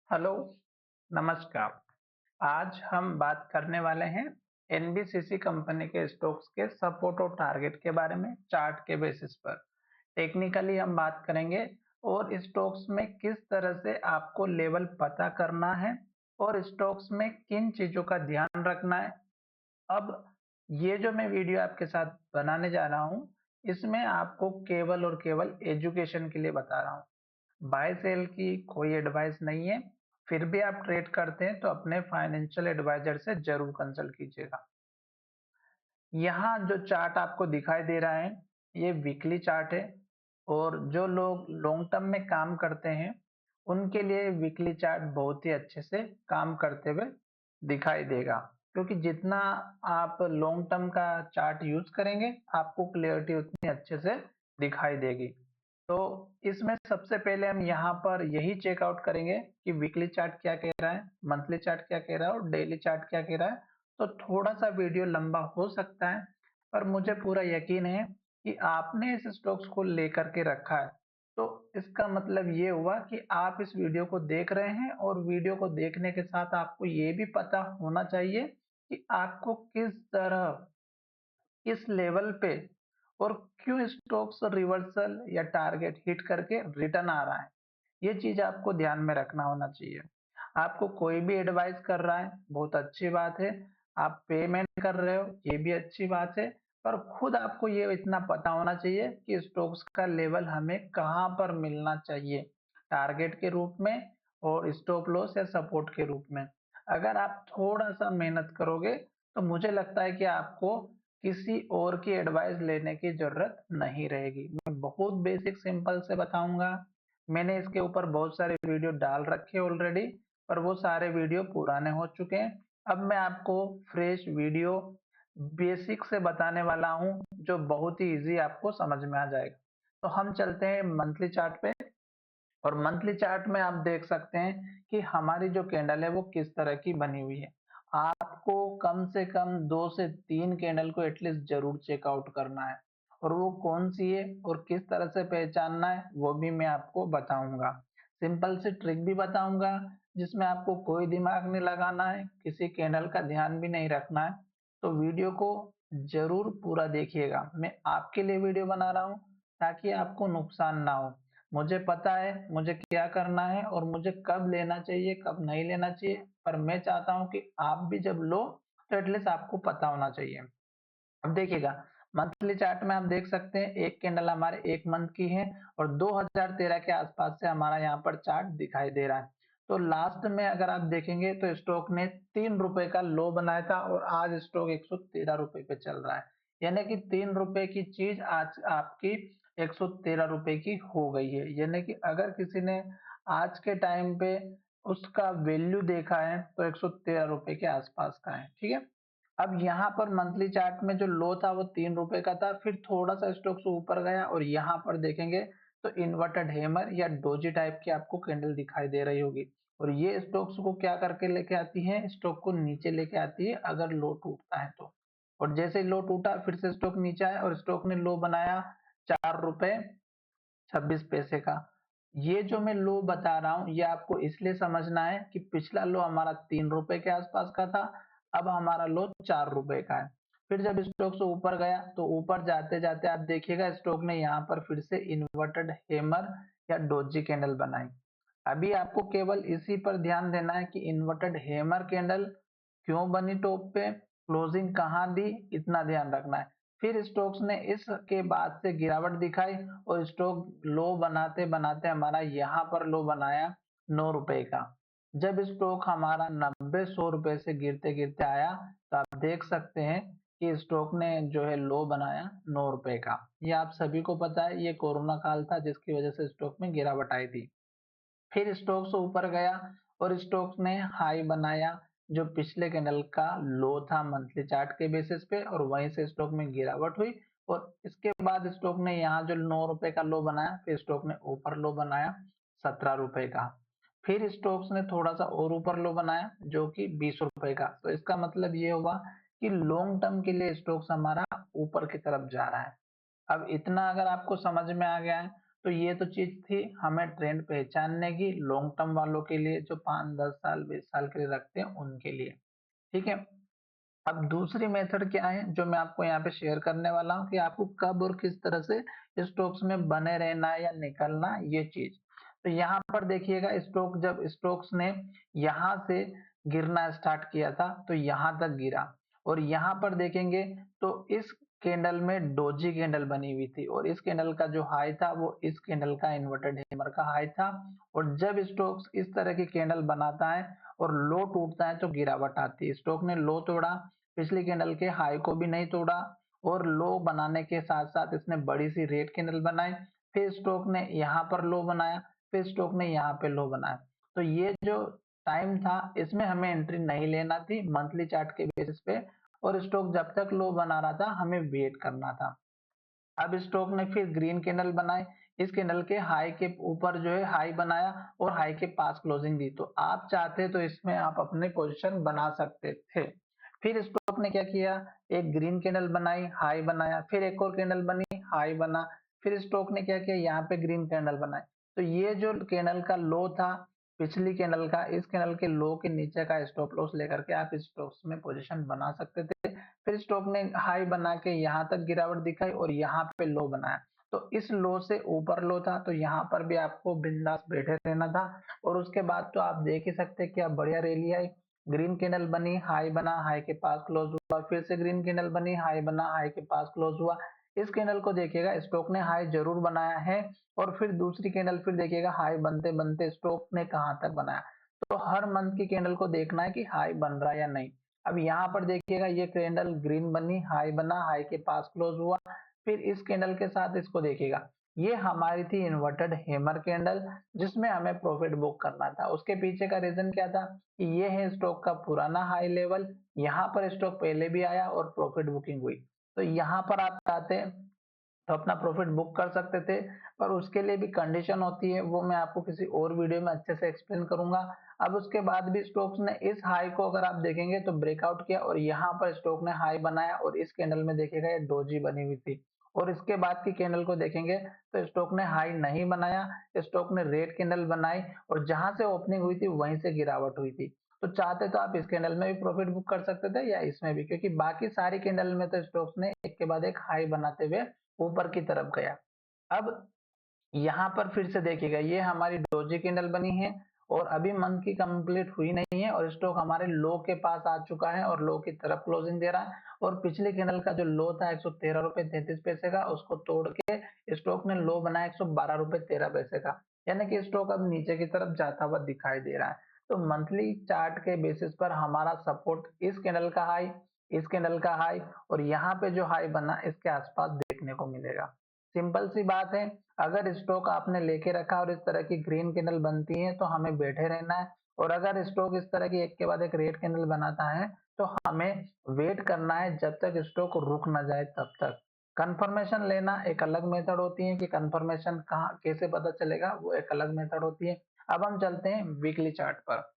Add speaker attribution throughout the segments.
Speaker 1: Hello, नमस्कार। आज हम बात करने वाले हैं एनबीसीसी कंपनी के स्टॉक्स के सपोर्ट और टारगेट के बारे में चार्ट के बेसिस पर। टेक्निकली हम बात करेंगे और स्टॉक्स में किस तरह से आपको लेवल पता करना है और स्टॉक्स में किन चीजों का ध्यान रखना है। अब ये जो मैं वीडियो आपके साथ बनाने जा रहा हूँ, इसमें आपको केवल और केवल एजुकेशन के लिए बता रहा हूँ। बाय सेल की कोई एडवाइस नहीं है। फिर भी आप ट्रेड करते हैं तो अपने फाइनेंशियल एडवाइजर से जरूर कंसल्ट कीजिएगा। यहाँ जो चार्ट आपको दिखाई दे रहा है, ये वीकली चार्ट है और जो लोग लॉन्ग टर्म में काम करते हैं उनके लिए वीकली चार्ट बहुत ही अच्छे से काम करते हुए दिखाई देगा, क्योंकि जितना आप लॉन्ग टर्म का चार्ट यूज करेंगे आपको क्लियरिटी उतनी अच्छे से दिखाई देगी। तो इसमें सबसे पहले हम यहाँ पर यही चेकआउट करेंगे कि वीकली चार्ट क्या कह रहा है, मंथली चार्ट क्या कह रहा है और डेली चार्ट क्या कह रहा है। तो थोड़ा सा वीडियो लंबा हो सकता है, पर मुझे पूरा यकीन है कि आपने इस स्टॉक्स को लेकर के रखा है। तो इसका मतलब ये हुआ कि आप इस वीडियो को देख रहे हैं और वीडियो को देखने के साथ आपको ये भी पता होना चाहिए कि आपको किस तरह, किस लेवल पे और क्यों स्टॉक्स रिवर्सल या टारगेट हिट करके रिटर्न आ रहा है। ये चीज आपको ध्यान में रखना होना चाहिए। आपको कोई भी एडवाइस कर रहा है, बहुत अच्छी बात है। आप पेमेंट कर रहे हो, ये भी अच्छी बात है। पर खुद आपको ये इतना पता होना चाहिए कि स्टॉक्स का लेवल हमें कहाँ पर मिलना चाहिए, टारगेट के रूप में और स्टॉप लॉस या सपोर्ट के रूप में। अगर आप थोड़ा सा मेहनत करोगे तो मुझे लगता है कि आपको किसी और की एडवाइस लेने की जरूरत नहीं रहेगी। मैं बहुत बेसिक सिंपल से बताऊंगा। मैंने इसके ऊपर बहुत सारे वीडियो डाल रखे ऑलरेडी, पर वो सारे वीडियो पुराने हो चुके हैं। अब मैं आपको फ्रेश वीडियो बेसिक से बताने वाला हूं, जो बहुत ही इजी आपको समझ में आ जाएगा। तो हम चलते हैं मंथली चार्ट पे। और मंथली चार्ट में आप देख सकते हैं कि हमारी जो कैंडल है वो किस तरह की बनी हुई है। आपको कम से कम 2 से 3 कैंडल को एटलीस्ट जरूर चेकआउट करना है, और वो कौन सी है और किस तरह से पहचानना है वो भी मैं आपको बताऊंगा। सिंपल सी ट्रिक भी बताऊंगा जिसमें आपको कोई दिमाग नहीं लगाना है, किसी कैंडल का ध्यान भी नहीं रखना है। तो वीडियो को जरूर पूरा देखिएगा। मैं आपके लिए वीडियो बना रहा हूँ ताकि आपको नुकसान ना हो। मुझे पता है मुझे क्या करना है और मुझे कब लेना चाहिए कब नहीं लेना चाहिए, पर मैं चाहता हूं कि आप भी जब लो तो एटलीस्ट आपको पता होना चाहिए। अब देखिएगा, मंथली चार्ट में आप देख सकते हैं एक कैंडल हमारे 1 मंथ की है और 2013 के आसपास से हमारा यहाँ पर चार्ट दिखाई दे रहा है। तो लास्ट में अगर आप देखेंगे तो स्टॉक ने 3 रुपए का लो बनाया था और आज स्टॉक 113 रुपए पे चल रहा है। यानी कि 3 रुपए की चीज आज आपकी 113 रुपए की हो गई है। यानी कि अगर किसी ने आज के टाइम पे उसका वैल्यू देखा है तो 113 रुपए के आसपास का है। ठीक है। अब यहाँ पर मंथली चार्ट में जो लो था वो 3 रुपए का था, फिर थोड़ा सा स्टॉक से ऊपर गया और यहाँ पर देखेंगे तो इन्वर्टेड हैमर या डोजी टाइप की आपको कैंडल दिखाई दे रही होगी। और ये स्टॉक्स को क्या करके लेके आती है, स्टॉक को नीचे लेके आती है अगर लो टूटता है तो। और जैसे लो टूटा फिर से स्टॉक नीचे आया और स्टॉक ने लो बनाया 4 रुपए 26 पैसे का। ये जो मैं लो बता रहा हूँ ये आपको इसलिए समझना है कि पिछला लो हमारा 3 रुपए के आसपास का था, अब हमारा लो 4 रुपए का है। फिर जब स्टॉक से ऊपर गया तो ऊपर जाते जाते आप देखिएगा स्टॉक ने यहाँ पर फिर से इन्वर्टेड हैमर या डोजी कैंडल बनाई। अभी आपको केवल इसी पर ध्यान देना है कि इन्वर्टेड हैमर कैंडल क्यों बनी टॉप पे, क्लोजिंग कहाँ दी, इतना ध्यान रखना है। फिर स्टॉक्स ने इसके बाद से गिरावट दिखाई और स्टॉक लो बनाते बनाते हमारा यहाँ पर लो बनाया 9 रुपए का। जब स्टॉक हमारा 90-100 रुपए से गिरते गिरते आया तो आप देख सकते हैं कि स्टॉक ने जो है लो बनाया 9 रुपए का। ये आप सभी को पता है, ये कोरोना काल था जिसकी वजह से स्टॉक में गिरावट आई थी। फिर स्टॉक्स ऊपर गया और स्टॉक्स ने हाई बनाया जो पिछले कैंडल का लो था मंथली चार्ट के बेसिस पे, और वहीं से स्टॉक में गिरावट हुई। और इसके बाद स्टॉक ने यहाँ जो 9 रुपए का लो बनाया फिर स्टॉक ने ऊपर लो बनाया 17 रुपए का। फिर स्टॉक्स ने थोड़ा सा और ऊपर लो बनाया जो कि 20 रुपए का। तो इसका मतलब ये हुआ कि लॉन्ग टर्म के लिए स्टॉक्स हमारा ऊपर की तरफ जा रहा है। अब इतना अगर आपको समझ में आ गया है तो ये तो चीज थी हमें ट्रेंड पहचानने की, लॉन्ग टर्म वालों के लिए जो 5, 10 साल 20 साल के लिए रखते हैं उनके लिए। ठीक है। अब दूसरी मेथड क्या है जो मैं आपको यहाँ पे शेयर करने वाला हूँ कि आपको कब और किस तरह से स्टॉक्स में बने रहना है या निकलना है, ये चीज। तो यहाँ पर देखिएगा, जब स्टॉक्स ने यहाँ से गिरना स्टार्ट किया था तो यहाँ तक गिरा, और यहाँ पर देखेंगे तो इस कैंडल में डोजी कैंडल बनी हुई थी, और इस कैंडल का जो हाई था वो इस कैंडल का इन्वर्टेड हैमर का हाई था। और जब स्टॉक्स इस तरह की कैंडल बनाता है और लो टूटता है तो गिरावट आती है। स्टॉक ने लो तोड़ा, पिछली कैंडल के हाई को भी नहीं तोड़ा, और लो बनाने के साथ साथ इसने बड़ी सी रेड कैंडल बनाई, फिर स्टॉक ने यहाँ पर लो बनाया, फिर स्टॉक ने यहाँ पे लो बनाया। तो ये जो टाइम था इसमें हमें एंट्री नहीं लेना थी मंथली चार्ट के बेसिस पे, और स्टॉक जब तक लो बना रहा था हमें वेट करना था। अब स्टॉक ने फिर ग्रीन कैंडल बनाए, इस कैंडल के हाई के ऊपर जो है हाई बनाया और हाई के पास क्लोजिंग दी, तो आप चाहते तो इसमें आप अपने पोजीशन बना सकते थे। फिर स्टॉक ने क्या किया, एक ग्रीन कैंडल बनाई, हाई बनाया, फिर एक और कैंडल बनी, हाई बना, फिर स्टॉक ने क्या किया, यहाँ पे ग्रीन कैंडल बनाई। तो ये जो कैंडल का लो था पिछली कैंडल का, इस कैंडल के लो के नीचे का स्टॉप लॉस लेकर के आप स्टॉक्स में पोजीशन बना सकते थे। फिर स्टॉक ने हाई बना के यहाँ तक गिरावट दिखाई और यहाँ पे लो बनाया, तो इस लो से ऊपर लो था तो यहाँ पर भी आपको बिंदास बैठे रहना था। और उसके बाद तो आप देख ही सकते क्या बढ़िया रैली आई, ग्रीन कैंडल बनी, हाई बना, हाई के पास क्लोज हुआ, फिर से ग्रीन कैंडल बनी, हाई बना, हाई के पास क्लोज हुआ। इस कैंडल को देखिएगा स्टॉक ने हाई जरूर बनाया है, और फिर दूसरी कैंडल फिर देखिएगा हाई बनते बनते स्टॉक ने कहां तक बनाया। तो हर मंथ की कैंडल को देखना है कि हाई बन रहा है या नहीं। अब यहाँ पर देखिएगा ये कैंडल ग्रीन बनी, हाई बना, हाई के पास क्लोज हुआ, फिर इस कैंडल के साथ इसको देखिएगा, ये हमारी थी इन्वर्टेड हैमर कैंडल जिसमें हमें प्रॉफिट बुक करना था। उसके पीछे का रीजन क्या था कि ये है स्टॉक का पुराना हाई लेवल, यहाँ पर स्टॉक पहले भी आया और प्रॉफिट बुकिंग हुई, तो यहाँ पर आप चाहते हैं तो अपना प्रॉफिट बुक कर सकते थे, पर उसके लिए भी कंडीशन होती है, वो मैं आपको किसी और वीडियो में अच्छे से एक्सप्लेन करूंगा। अब उसके बाद भी स्टॉक्स ने इस हाई को अगर आप देखेंगे तो ब्रेकआउट किया और यहाँ पर स्टॉक ने हाई बनाया, और इस कैंडल में देखिएगा ये डोजी बनी हुई थी। और इसके बाद की कैंडल को देखेंगे तो स्टॉक ने हाई नहीं बनाया, स्टॉक ने रेड कैंडल बनाई, और जहां से ओपनिंग हुई थी वहीं से गिरावट हुई थी। तो चाहते तो आप इस कैंडल में भी प्रॉफिट बुक कर सकते थे या इसमें भी, क्योंकि बाकी सारी कैंडल में तो स्टॉक्स ने एक के बाद एक हाई बनाते हुए ऊपर की तरफ गया। अब यहाँ पर फिर से देखिएगा ये हमारी डोजी कैंडल बनी है, और अभी मंथ की कंप्लीट हुई नहीं है और स्टॉक हमारे लो के पास आ चुका है और लो की तरफ क्लोजिंग दे रहा है। और पिछली कैंडल का जो लो था 113 रुपए 33 पैसे का, उसको तोड़ के स्टॉक ने लो बनाया 112 रुपए 13 पैसे का, यानी कि स्टॉक अब नीचे की तरफ जाता हुआ दिखाई दे रहा है। तो मंथली चार्ट के बेसिस पर हमारा सपोर्ट इस कैंडल का हाई, इस कैंडल का हाई, और यहाँ पे जो हाई बना इसके आसपास देखने को मिलेगा। सिंपल सी बात है, अगर स्टॉक आपने लेके रखा और इस तरह की ग्रीन कैंडल बनती है तो हमें बैठे रहना है, और अगर स्टॉक इस तरह की एक के बाद एक रेड कैंडल बनाता है तो हमें वेट करना है जब तक स्टॉक रुक ना जाए तब तक। कंफर्मेशन लेना एक अलग मेथड होती है, कि कंफर्मेशन कहाँ कैसे पता चलेगा वो एक अलग मेथड होती है। अब हम चलते हैं वीकली चार्ट पर।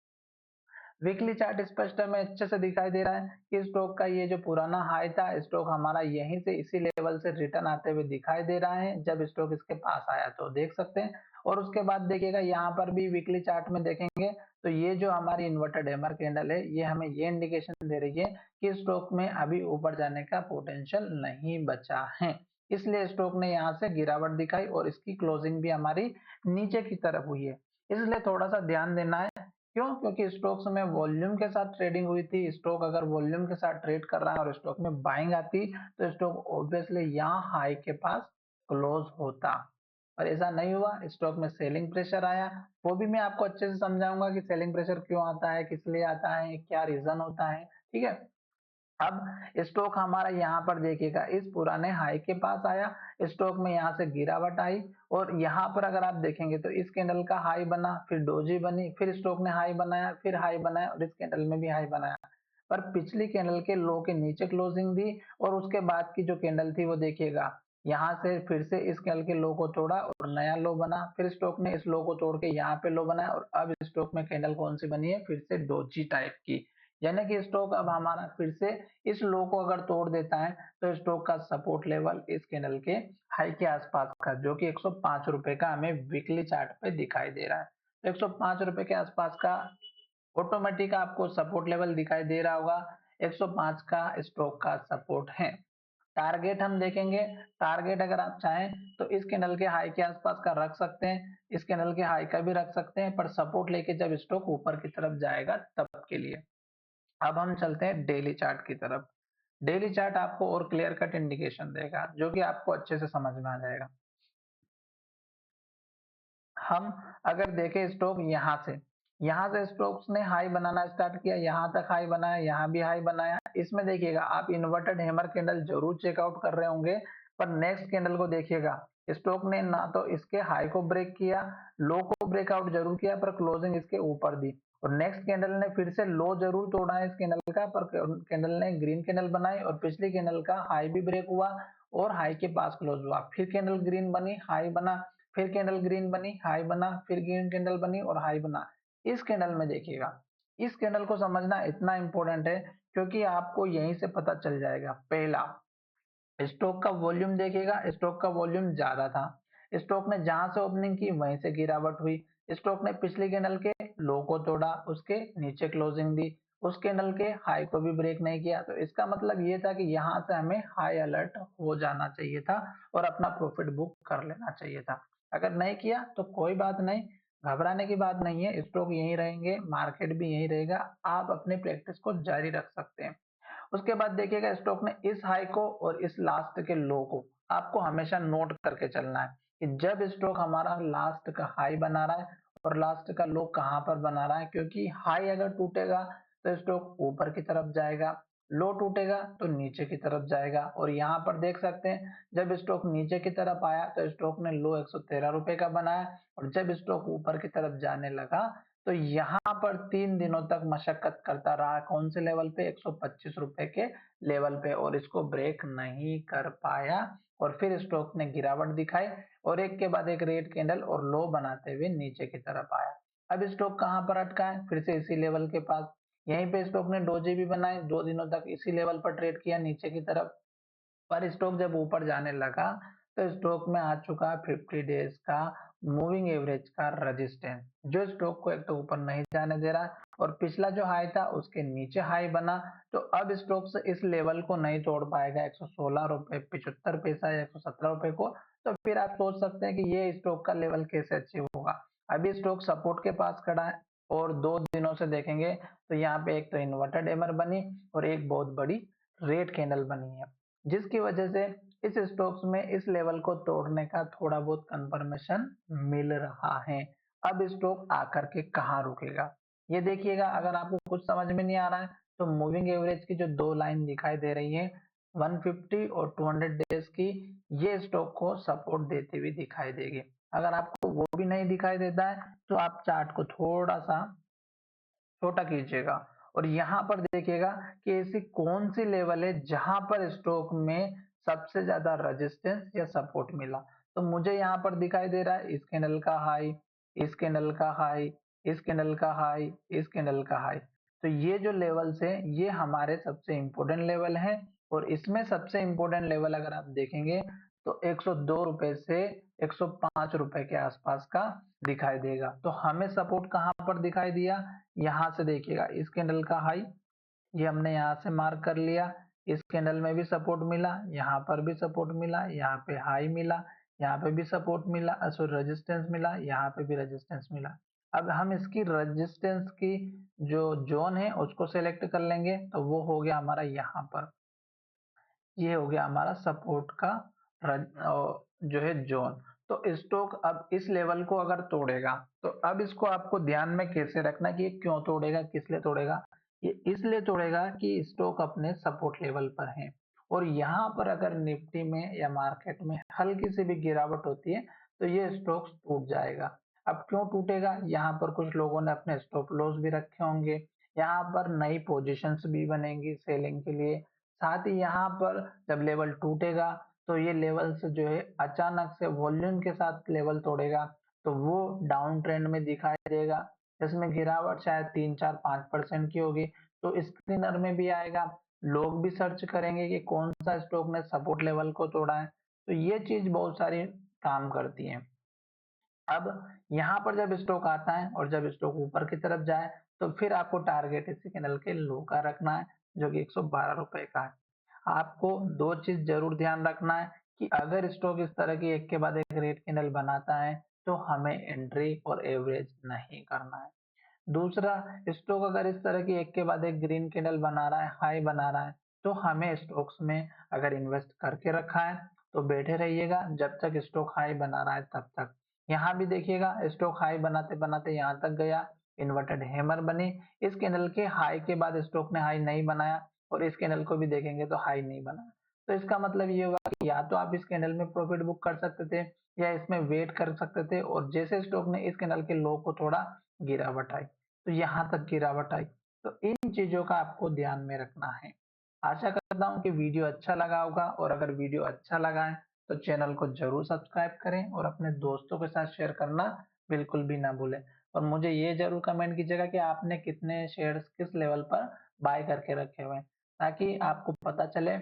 Speaker 1: वीकली चार्ट स्पष्ट में अच्छे से दिखाई दे रहा है कि स्टॉक का ये जो पुराना हाई था, स्टॉक हमारा यहीं से इसी लेवल से रिटर्न आते हुए दिखाई दे रहा है जब स्टॉक इसके पास आया, तो देख सकते हैं। और उसके बाद देखिएगा यहाँ पर भी वीकली चार्ट में देखेंगे तो ये जो हमारी इन्वर्टेड हैमर कैंडल है ये हमें ये इंडिकेशन दे रही है कि स्टॉक में अभी ऊपर जाने का पोटेंशियल नहीं बचा है, इसलिए स्टॉक ने यहाँ से गिरावट दिखाई और इसकी क्लोजिंग भी हमारी नीचे की तरफ हुई है। इसलिए थोड़ा सा ध्यान देना है, क्यों, क्योंकि स्टॉक्स में वॉल्यूम के साथ ट्रेडिंग हुई थी। स्टॉक अगर वॉल्यूम के साथ ट्रेड कर रहा है और स्टॉक में बाइंग आती तो स्टॉक ऑब्वियसली यहाँ हाई के पास क्लोज होता, और ऐसा नहीं हुआ, स्टॉक में सेलिंग प्रेशर आया। वो भी मैं आपको अच्छे से समझाऊंगा कि सेलिंग प्रेशर क्यों आता है, किस लिए आता है, क्या रीजन होता है। ठीक है। अब स्टॉक हमारा यहाँ पर देखिएगा इस पुराने हाई के पास आया, स्टॉक में यहाँ से गिरावट आई, और यहाँ पर अगर आप देखेंगे तो इस कैंडल का हाई बना, फिर डोजी बनी, फिर स्टॉक ने हाई बनाया, फिर हाई बनाया, और इस कैंडल में भी हाई बनाया, पर पिछली कैंडल के लो के नीचे क्लोजिंग दी। और उसके बाद की जो कैंडल थी वो देखिएगा यहाँ से फिर से इस कैंडल के लो को तोड़ा और नया लो बना, फिर स्टॉक ने इस लो को तोड़ के यहाँ पे लो बनाया, और अब स्टॉक में कैंडल कौन सी बनी है, फिर से डोजी टाइप की, यानी कि स्टॉक अब हमारा फिर से इस लो को अगर तोड़ देता है तो स्टॉक का सपोर्ट लेवल इस कैंडल के हाई के आसपास का, जो कि 105 रुपए का हमें वीकली चार्ट पे दिखाई दे रहा है। तो 105 रुपए के आसपास का ऑटोमेटिक आपको सपोर्ट लेवल दिखाई दे रहा होगा। 105 का स्टॉक का सपोर्ट है। टारगेट हम देखेंगे, टारगेट अगर आप चाहें तो इस कैंडल के हाई के आसपास का रख सकते हैं, इस कैंडल के हाई का भी रख सकते हैं, पर सपोर्ट लेके जब स्टॉक ऊपर की तरफ जाएगा तब के लिए। अब हम चलते हैं डेली चार्ट की तरफ। डेली चार्ट आपको और क्लियर कट इंडिकेशन देगा, जो कि आपको अच्छे से समझ में आ जाएगा। हम अगर देखें स्टॉक यहाँ से स्टॉक्स ने हाई बनाना स्टार्ट किया, यहाँ तक हाई बनाया, यहाँ भी हाई बनाया। इसमें देखिएगा आप इन्वर्टेड हैमर कैंडल जरूर चेकआउट कर रहे होंगे, पर नेक्स्ट कैंडल को देखिएगा, स्टॉक ने ना तो इसके हाई को ब्रेक किया, लो को ब्रेकआउट जरूर किया, पर क्लोजिंग इसके ऊपर दी। और नेक्स्ट कैंडल ने फिर से लो जरूर तोड़ा है इस कैंडल का, पर कैंडल ने ग्रीन कैंडल बनाई और पिछली कैंडल का हाई भी ब्रेक हुआ और हाई के पास क्लोज हुआ। फिर कैंडल ग्रीन बनी, हाई बना, फिर कैंडल ग्रीन बनी, हाई बना, फिर ग्रीन कैंडल बनी और हाई बना। इस कैंडल में देखिएगा, इस कैंडल को समझना इतना इंपॉर्टेंट है क्योंकि आपको यहीं से पता चल जाएगा। पहला, स्टॉक का वॉल्यूम देखिएगा, स्टॉक का वॉल्यूम ज्यादा था, स्टॉक ने जहां से ओपनिंग की वहीं से गिरावट हुई, स्टॉक ने पिछली कैंडल के लो को तोड़ा, उसके नीचे क्लोजिंग दी, उस कैंडल के हाई को भी ब्रेक नहीं किया। तो इसका मतलब ये था कि यहाँ से हमें हाई अलर्ट हो जाना चाहिए था और अपना प्रॉफिट बुक कर लेना चाहिए था। अगर नहीं किया तो कोई बात नहीं, घबराने की बात नहीं है, स्टॉक यहीं रहेंगे, मार्केट भी यहीं रहेगा, आप अपनी प्रैक्टिस को जारी रख सकते हैं। उसके बाद देखिएगा स्टॉक ने इस हाई को और इस लास्ट के लो को आपको हमेशा नोट करके चलना है कि जब स्टॉक हमारा लास्ट का हाई बना रहा है और लास्ट का लो कहां पर बना रहा है, क्योंकि हाई अगर टूटेगा तो स्टॉक ऊपर की तरफ जाएगा, लो टूटेगा तो नीचे की तरफ जाएगा। और यहाँ पर देख सकते हैं जब स्टॉक नीचे की तरफ आया तो स्टॉक ने लो 113 रुपए का बनाया और जब स्टॉक ऊपर की तरफ जाने लगा तो यहाँ पर 3 दिनों तक मशक्कत करता रहा, कौन से लेवल पे, 125 रुपए के लेवल पे, और इसको ब्रेक नहीं कर पाया और फिर स्टॉक ने गिरावट दिखाई और एक के बाद एक रेड कैंडल और लो बनाते हुए नीचे की तरफ आया। अब स्टॉक कहां पर अटका है, फिर से इसी लेवल के पास। यहीं पे स्टॉक ने डोजी भी बनाए, 2 दिनों तक इसी लेवल पर ट्रेड किया नीचे की तरफ, पर स्टॉक जब ऊपर जाने लगा तो स्टॉक में आ चुका 50 डेज का मूविंग एवरेज का रेजिस्टेंस, जो स्टॉक को एक तो ऊपर नहीं जाने दे रहा और पिछला जो हाई था उसके नीचे हाई बना। तो अब स्टॉक से इस लेवल को नहीं तोड़ पाएगा 116 रुपए 75 पैसा या 117 रुपए को, तो फिर आप सोच सकते हैं कि ये स्टॉक का लेवल कैसे अचीव होगा। अभी स्टॉक सपोर्ट के पास खड़ा है और 2 दिनों से देखेंगे तो यहाँ पे एक तो इन्वर्टेड एमर बनी और एक बहुत बड़ी रेड कैंडल बनी है, जिसकी वजह से इस स्टॉक्स में इस लेवल को तोड़ने का थोड़ा बहुत कंफर्मेशन मिल रहा है। अब स्टॉक आकर के कहाँ रुकेगा ये देखिएगा। अगर आपको कुछ समझ में नहीं आ रहा है तो मूविंग एवरेज की जो 2 लाइन दिखाई दे रही है 150 और 200 डेज की, ये स्टॉक को सपोर्ट देती हुई दिखाई देगी। अगर आपको वो भी नहीं दिखाई देता है तो आप चार्ट को थोड़ा सा छोटा कीजिएगा और यहाँ पर देखिएगा कि ऐसी कौन सी लेवल है जहां पर स्टॉक में सबसे ज्यादा रेजिस्टेंस या सपोर्ट मिला। तो मुझे यहाँ पर दिखाई दे रहा है इस कैंडल का हाई, इस कैंडल का हाई, इस कैंडल का हाई, इस कैंडल का हाई। तो ये जो लेवल्स है ये हमारे सबसे इंपॉर्टेंट लेवल है और इसमें सबसे इंपॉर्टेंट लेवल अगर आप देखेंगे तो 102 रुपए से 105 रुपए के आसपास का दिखाई देगा। तो हमें सपोर्ट कहाँ पर दिखाई दिया, यहाँ से देखिएगा इस कैंडल का हाई ये हमने यहाँ से मार्क कर लिया, इस कैंडल में भी सपोर्ट मिला, यहाँ पर भी सपोर्ट मिला, यहाँ पे हाई मिला, यहाँ पे भी सपोर्ट मिला, सॉरी रेजिस्टेंस मिला, यहाँ पे भी रेजिस्टेंस मिला। अब हम इसकी रेजिस्टेंस की जो जोन है उसको सेलेक्ट कर लेंगे तो वो हो गया हमारा यहाँ पर, ये हो गया हमारा सपोर्ट का जो है जोन। तो स्टॉक अब इस लेवल को अगर तोड़ेगा तो अब इसको आपको ध्यान में कैसे रखना कि ये क्यों तोड़ेगा, किस लिए तोड़ेगा। ये इसलिए तोड़ेगा कि स्टॉक अपने सपोर्ट लेवल पर है और यहाँ पर अगर निफ्टी में या मार्केट में हल्की सी भी गिरावट होती है तो ये स्टॉक टूट जाएगा। अब क्यों टूटेगा, यहाँ पर कुछ लोगों ने अपने स्टॉप लॉस भी रखे होंगे, यहाँ पर नई पोजीशंस भी बनेंगी सेलिंग के लिए। साथ ही यहाँ पर जब लेवल टूटेगा तो ये लेवल से जो है अचानक से वॉल्यूम के साथ लेवल तोड़ेगा तो वो डाउन ट्रेंड में दिखाई देगा। जिसमें गिरावट शायद 3-4-5% की होगी, तो स्क्रीनर में भी आएगा। लोग भी सर्च करेंगे कि कौन सा स्टॉक ने सपोर्ट लेवल को तोड़ा है, तो ये चीज बहुत सारी काम करती है। अब यहाँ पर जब स्टॉक आता है और जब स्टॉक ऊपर की तरफ जाए, तो फिर आपको टारगेट इसी कैंडल के लो का रखना है, जो कि 112 रुपए का है। आपको दो चीज जरूर ध्यान रखना है कि अगर स्टॉक इस तरह की एक के बाद एक रेड कैंडल बनाता है, तो हमें एंट्री और एवरेज नहीं करना है। दूसरा, स्टॉक अगर इस तरह की एक के बाद एक ग्रीन कैंडल बना रहा है, हाई बना रहा है, तो हमें स्टॉक्स में अगर इन्वेस्ट करके रखा है, तो बैठे रहिएगा जब तक स्टॉक हाई बना रहा है तब तक। यहाँ भी देखिएगा स्टॉक हाई बनाते बनाते यहाँ तक गया, इन्वर्टेड हैमर बनी। इस कैंडल के हाई के बाद स्टॉक ने हाई नहीं बनाया और इस कैंडल को भी देखेंगे तो हाई नहीं बना। तो इसका मतलब ये हुआ कि या तो आप इस कैंडल में प्रॉफिट बुक कर सकते थे या इसमें वेट कर सकते थे, और जैसे स्टॉक ने इस कैंडल के लो को थोड़ा गिरावट आई, तो यहाँ तक गिरावट आई। तो इन चीजों का आपको ध्यान में रखना है। आशा करता हूँ कि वीडियो अच्छा लगा होगा, और अगर वीडियो अच्छा लगा है तो चैनल को जरूर सब्सक्राइब करें और अपने दोस्तों के साथ शेयर करना बिल्कुल भी ना भूलें। और मुझे ये जरूर कमेंट कीजिएगा कि आपने कितने शेयर्स किस लेवल पर बाय करके रखे हुए हैं, ताकि आपको पता चले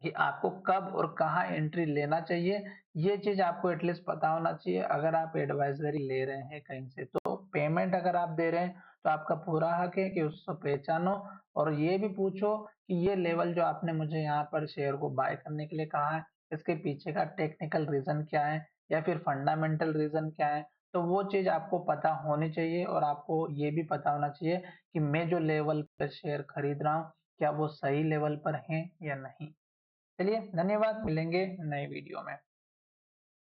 Speaker 1: कि आपको कब और कहाँ एंट्री लेना चाहिए। ये चीज आपको एटलीस्ट पता होना चाहिए। अगर आप एडवाइजरी ले रहे हैं कहीं से, तो पेमेंट अगर आप दे रहे हैं तो आपका पूरा हक है कि उसको पहचानो, और ये भी पूछो कि ये लेवल जो आपने मुझे यहाँ पर शेयर को बाय करने के लिए कहा है, इसके पीछे का टेक्निकल रीजन क्या है या फिर फंडामेंटल रीजन क्या है। तो वो चीज आपको पता होनी चाहिए, और आपको ये भी पता होना चाहिए कि मैं जो लेवल पर शेयर खरीद रहा हूँ, क्या वो सही लेवल पर है या नहीं। चलिए, धन्यवाद, मिलेंगे नए वीडियो में।